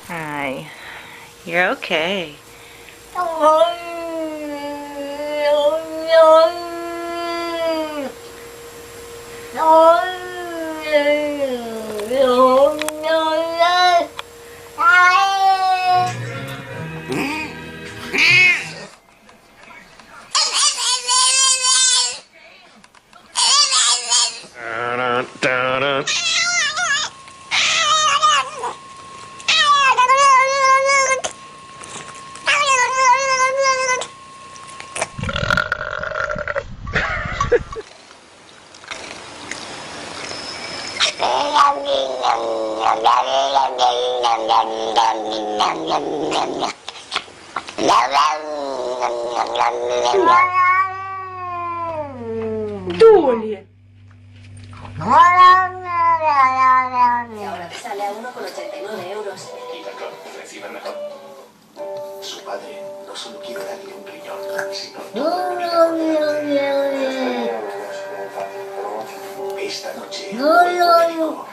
Hi, you're okay. ¡Dule! Y ahora te sale a 1,89 euros. Y perdón, recibe mejor. Su padre no solo quiere darle un riñón, sino toda la vida por delante. Esta noche, vuelvo médico.